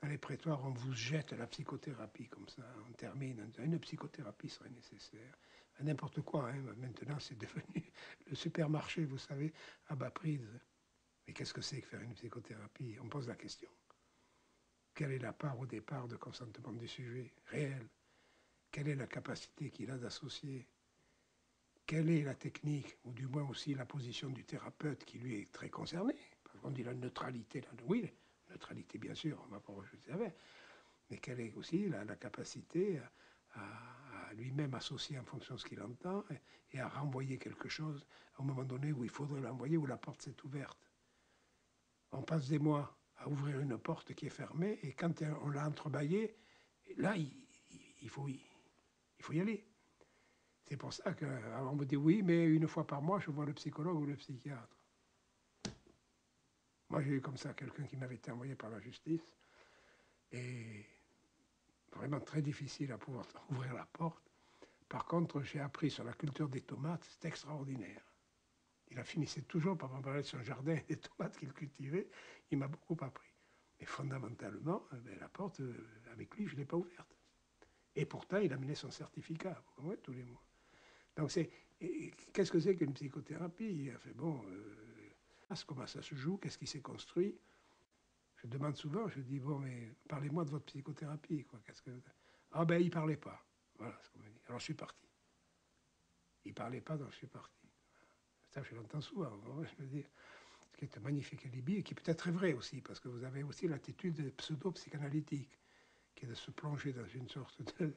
dans les prétoires, on vous jette la psychothérapie comme ça, on termine, une psychothérapie serait nécessaire. N'importe quoi, hein. Maintenant c'est devenu le supermarché, vous savez, à bas prix. Mais qu'est-ce que c'est que faire une psychothérapie? On pose la question. Quelle est la part au départ de consentement du sujet réel? Quelle est la capacité qu'il a d'associer? Quelle est la technique, ou du moins aussi la position du thérapeute qui lui est très concerné? Parce qu'on dit la neutralité, oui, la neutralité bien sûr, on ne va pas rejeter avec, mais quelle est aussi la capacité à lui-même associer en fonction de ce qu'il entend et à renvoyer quelque chose à un moment donné où il faudrait l'envoyer, où la porte s'est ouverte. On passe des mois à ouvrir une porte qui est fermée et quand on l'a entrebâillée, là, il faut y aller. C'est pour ça qu'on me dit oui, mais une fois par mois, je vois le psychologue ou le psychiatre. Moi, j'ai eu comme ça quelqu'un qui m'avait été envoyé par la justice et vraiment très difficile à pouvoir ouvrir la porte. Par contre, j'ai appris sur la culture des tomates, c'est extraordinaire. Il a finissé toujours par me parler de son jardin et des tomates qu'il cultivait. Il m'a beaucoup appris. Mais fondamentalement, la porte, avec lui, je ne l'ai pas ouverte. Et pourtant, il amenait son certificat, vous comprenez, tous les mois. Donc, qu'est-ce que c'est qu'une psychothérapie? Il a fait, bon, comment ça se joue? Qu'est-ce qui s'est construit? Je demande souvent, je dis, bon, mais parlez-moi de votre psychothérapie, quoi. Ah ben, il ne parlait pas. Voilà ce qu'on m'a dit. Alors, je suis parti. Il ne parlait pas, donc je suis parti. Ça, je l'entends souvent, je veux dire. Ce qui est un magnifique alibi, et qui peut être vrai aussi, parce que vous avez aussi l'attitude pseudo-psychanalytique, qui est de se plonger dans une sorte de...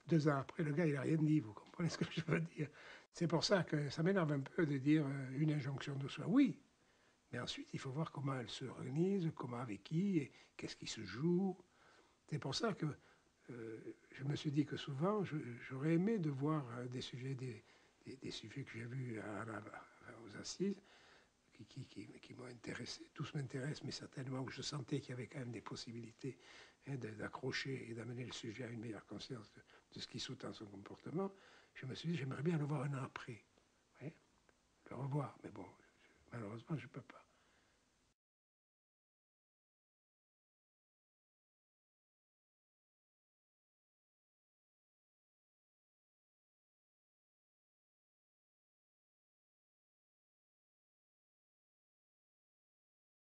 2 ans après, le gars, il n'a rien dit, vous comprenez ce que je veux dire? C'est pour ça que ça m'énerve un peu de dire une injonction de soi. Oui, mais ensuite, il faut voir comment elle se organise, comment, avec qui, et qu'est-ce qui se joue. C'est pour ça que je me suis dit que souvent, j'aurais aimé de voir des sujets, des sujets que j'ai vus aux assises, qui m'ont intéressé. Tous m'intéressent, mais certainement où je sentais qu'il y avait quand même des possibilités, hein, d'accrocher et d'amener le sujet à une meilleure conscience de ce qui sous-tend son comportement. Je me suis dit, j'aimerais bien le voir un an après, hein, le revoir. Mais bon, malheureusement, je ne peux pas.